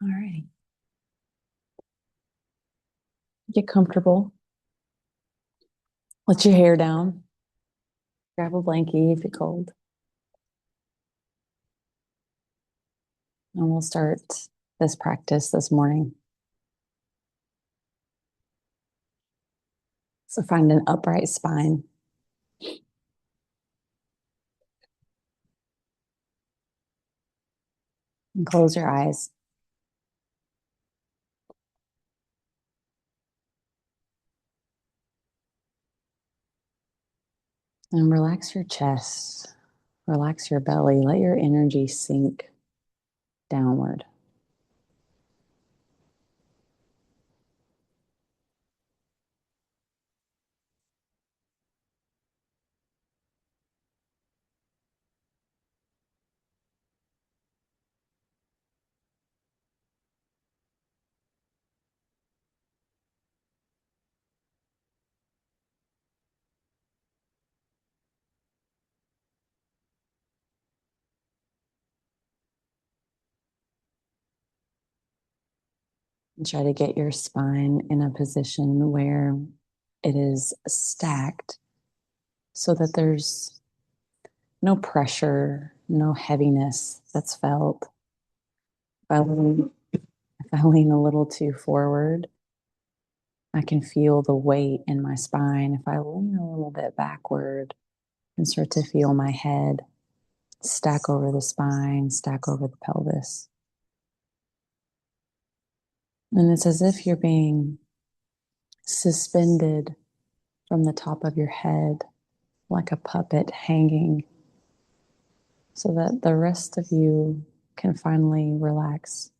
All right. Get comfortable. Let your hair down. Grab a blankie if you're cold. And we'll start this practice this morning. So find an upright spine. And close your eyes. And relax your chest. Relax your belly. Let your energy sink downward. And try to get your spine in a position where it is stacked so that there's no pressure, no heaviness that's felt. If I lean a little too forward, I can feel the weight in my spine. If I lean a little bit backward and start to feel my head stack over the spine, stack over the pelvis. And it's as if you're being suspended from the top of your head like a puppet hanging so that the rest of you can finally relax.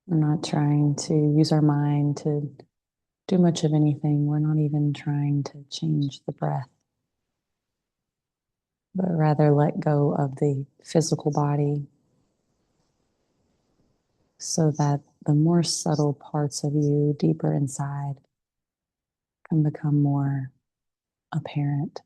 We're not trying to use our mind to do much of anything. We're not even trying to change the breath, but rather let go of the physical body so that the more subtle parts of you deeper inside can become more apparent.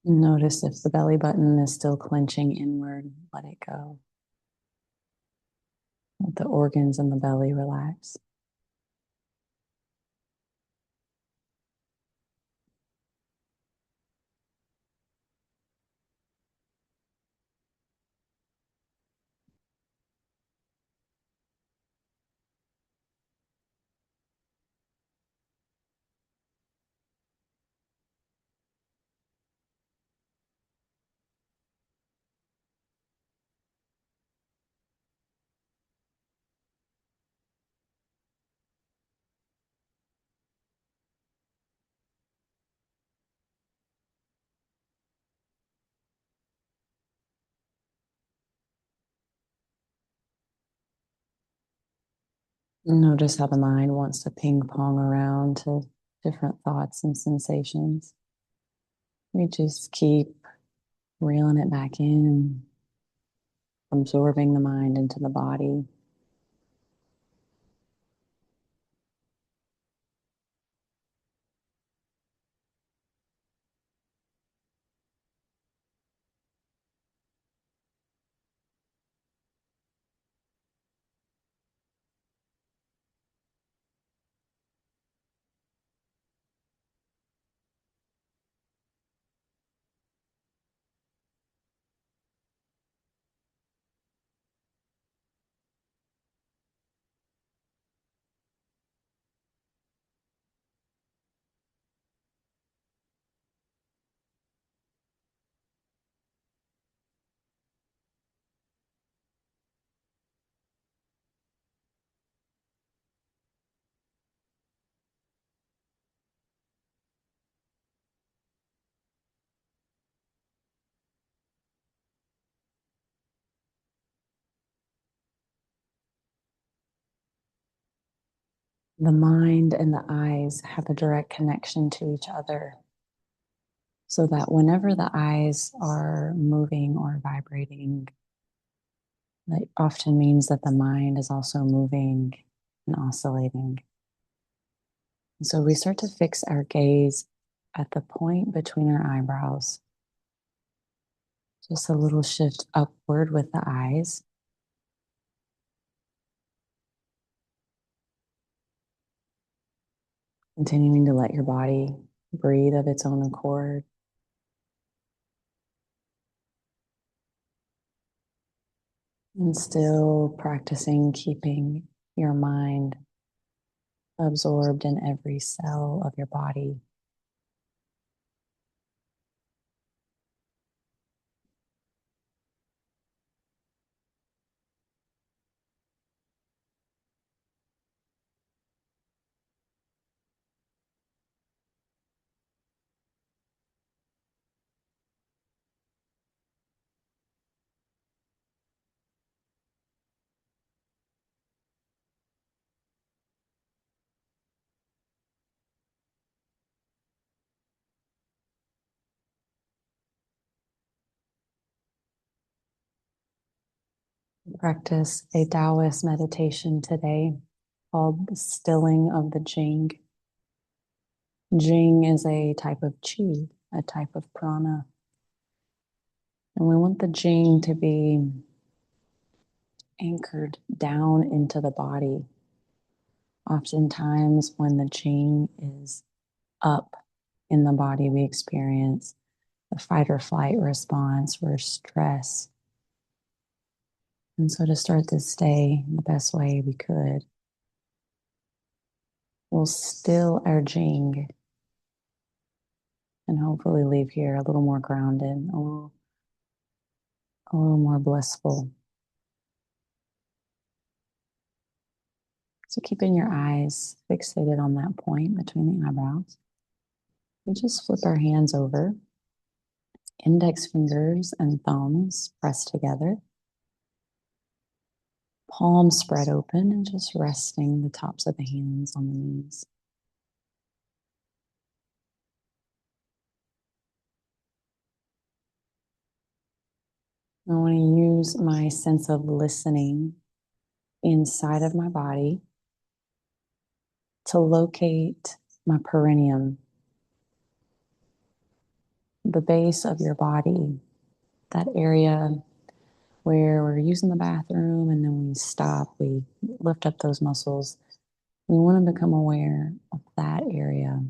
Notice if the belly button is still clenching inward, let it go. Let the organs in the belly relax. Notice how the mind wants to ping pong around to different thoughts and sensations. We just keep reeling it back in, absorbing the mind into the body. The mind and the eyes have a direct connection to each other, so that whenever the eyes are moving or vibrating, that often means that the mind is also moving and oscillating. And so we start to fix our gaze at the point between our eyebrows. Just a little shift upward with the eyes. Continuing to let your body breathe of its own accord. And still practicing keeping your mind absorbed in every cell of your body. Practice a Daoist meditation today called the stilling of the Jing. Jing is a type of qi, a type of prana. And we want the Jing to be anchored down into the body. Oftentimes, when the Jing is up in the body, we experience a fight or flight response or stress. And so, to start this day the best way we could, we'll still our Jing and hopefully leave here a little more grounded, a little more blissful. So keeping your eyes fixated on that point between the eyebrows, we just flip our hands over, index fingers and thumbs pressed together, palms spread open, and just resting the tops of the hands on the knees. I want to use my sense of listening inside of my body to locate my perineum, the base of your body, that area where we're using the bathroom and then we stop, we lift up those muscles. We want to become aware of that area.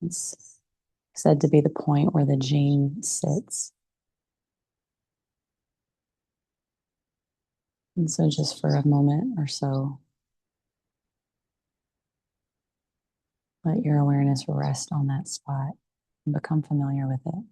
It's said to be the point where the Jing sits. And so just for a moment or so, let your awareness rest on that spot and become familiar with it.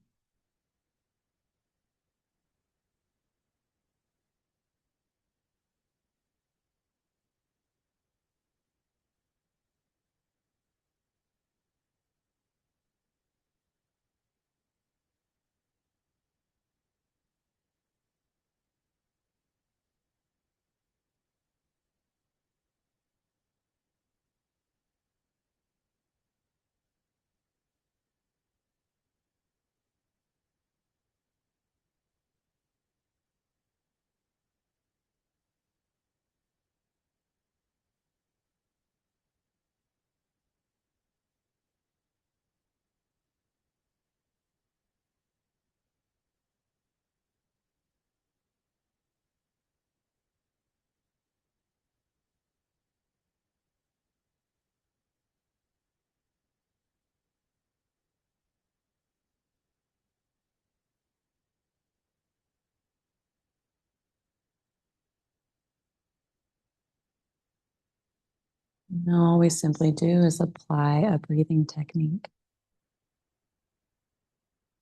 And all we simply do is apply a breathing technique.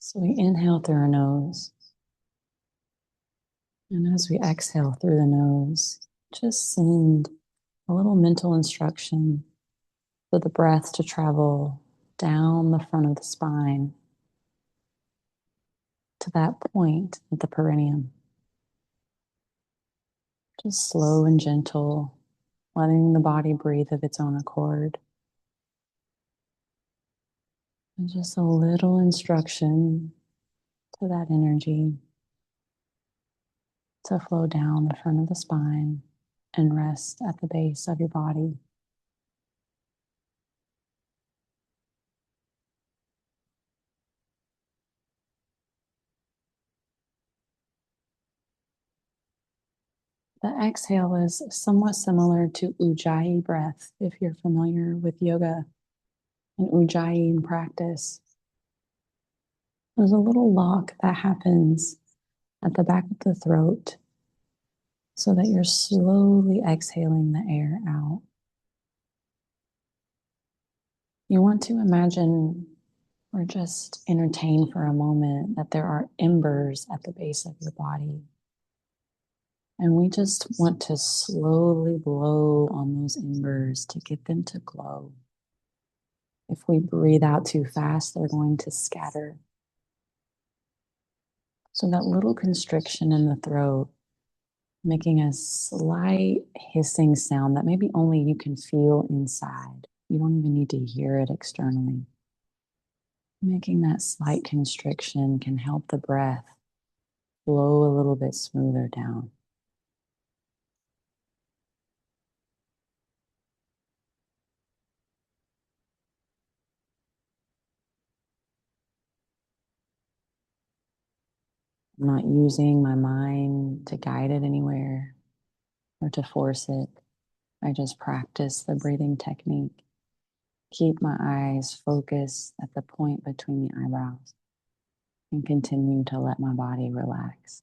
So we inhale through our nose. And as we exhale through the nose, just send a little mental instruction for the breath to travel down the front of the spine to that point at the perineum. Just slow and gentle, letting the body breathe of its own accord. And just a little instruction to that energy to flow down the front of the spine and rest at the base of your body. The exhale is somewhat similar to Ujjayi breath, if you're familiar with yoga and Ujjayi practice. There's a little lock that happens at the back of the throat so that you're slowly exhaling the air out. You want to imagine or just entertain for a moment that there are embers at the base of your body. And we just want to slowly blow on those embers to get them to glow. If we breathe out too fast, they're going to scatter. So that little constriction in the throat, making a slight hissing sound that maybe only you can feel inside. You don't even need to hear it externally. Making that slight constriction can help the breath flow a little bit smoother down. I'm not using my mind to guide it anywhere or to force it. I just practice the breathing technique. Keep my eyes focused at the point between the eyebrows and continue to let my body relax.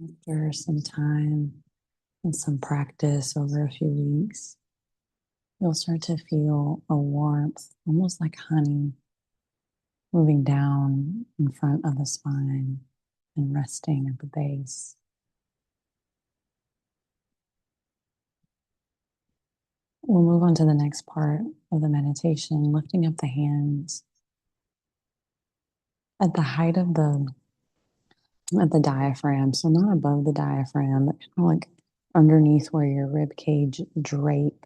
After some time and some practice over a few weeks, you'll start to feel a warmth, almost like honey, moving down in front of the spine and resting at the base. We'll move on to the next part of the meditation, lifting up the hands at the height of at the diaphragm. So not above the diaphragm, but kind of like underneath where your rib cage drape.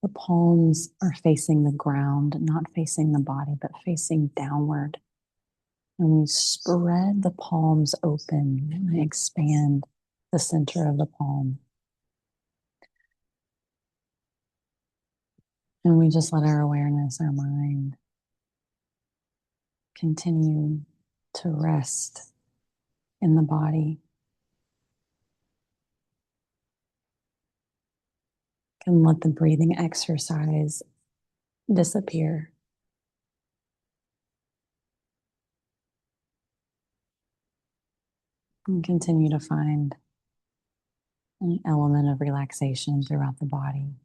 The palms are facing the ground, not facing the body, but facing downward. And we spread the palms open and expand the center of the palm. And we just let our awareness, our mind, continue to rest in the body. And let the breathing exercise disappear. And continue to find an element of relaxation throughout the body.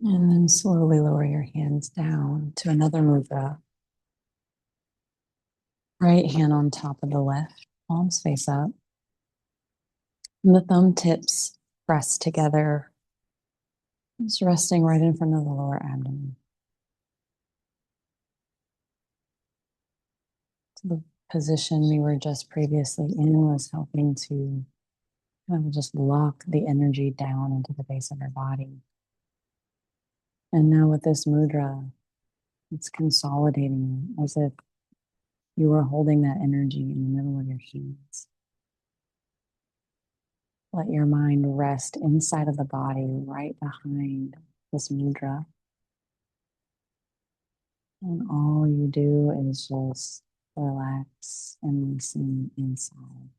And then slowly lower your hands down to another mudra. Right hand on top of the left, palms face up. And the thumb tips press together, just resting right in front of the lower abdomen. So the position we were just previously in was helping to kind of just lock the energy down into the base of your body. And now with this mudra, it's consolidating as if you are holding that energy in the middle of your hands. Let your mind rest inside of the body, right behind this mudra. And all you do is just relax and listen inside.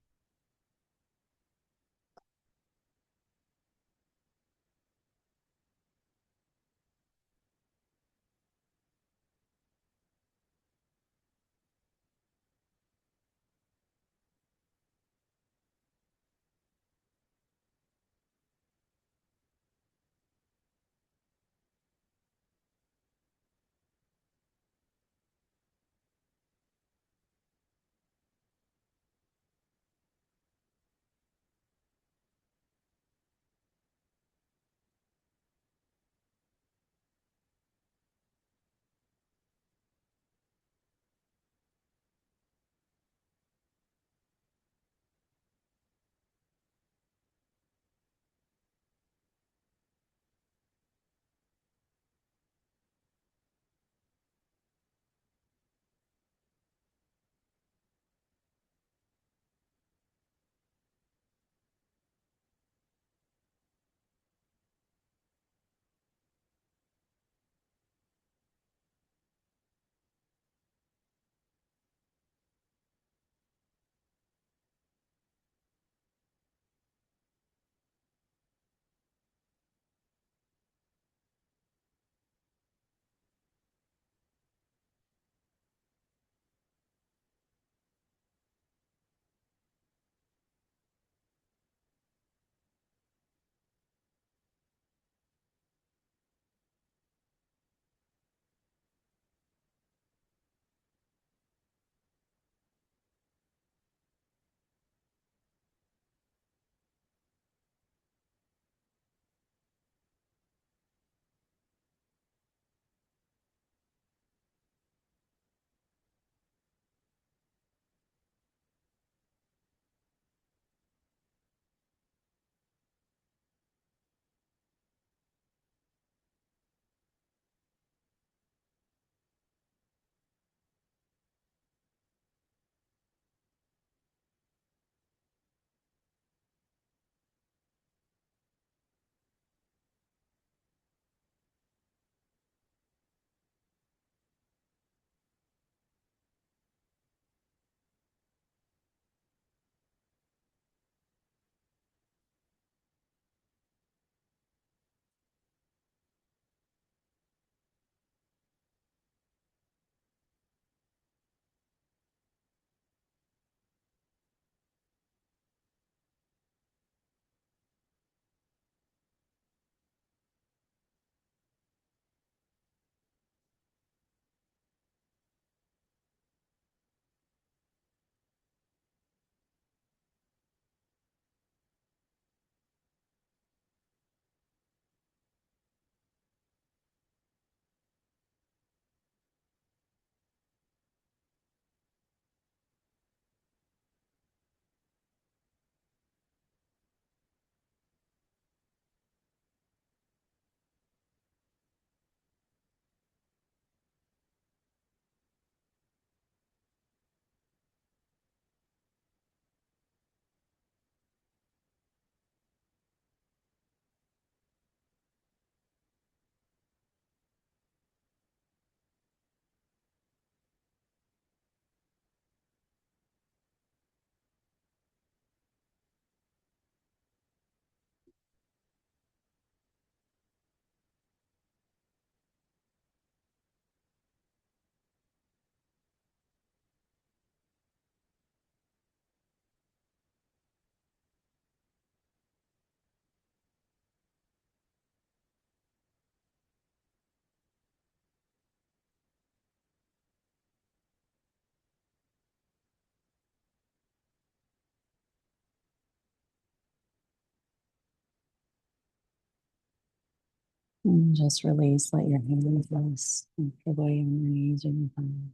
And just release, let your hands rest comfortably on your knees or your thighs.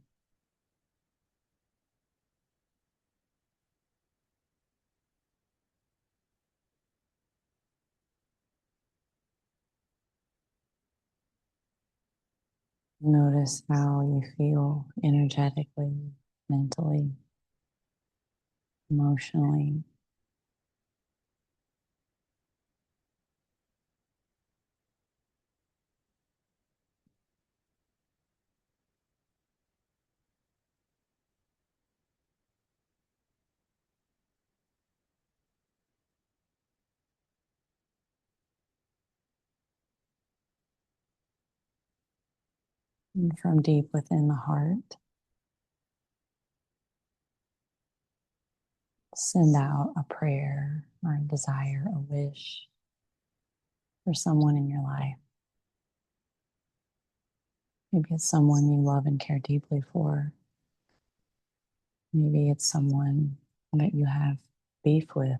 Notice how you feel energetically, mentally, emotionally. And from deep within the heart, send out a prayer or a desire, a wish for someone in your life. Maybe it's someone you love and care deeply for. Maybe it's someone that you have beef with.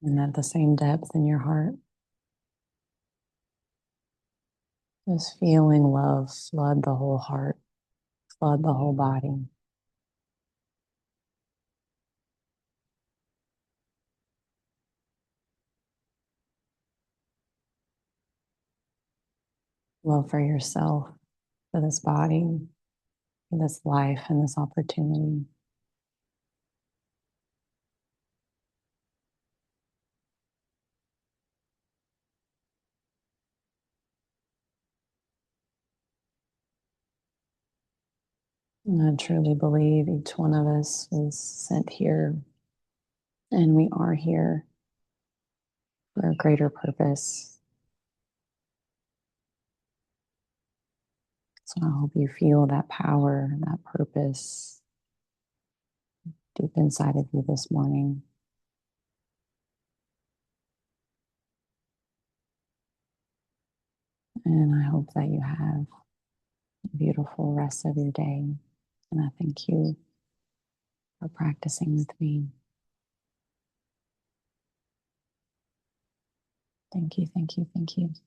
And at the same depth in your heart, just feeling love flood the whole heart, flood the whole body. Love for yourself, for this body, for this life, and this opportunity. And I truly believe each one of us was sent here, and we are here for a greater purpose. So I hope you feel that power, that purpose deep inside of you this morning. And I hope that you have a beautiful rest of your day. And I thank you for practicing with me. Thank you, thank you, thank you.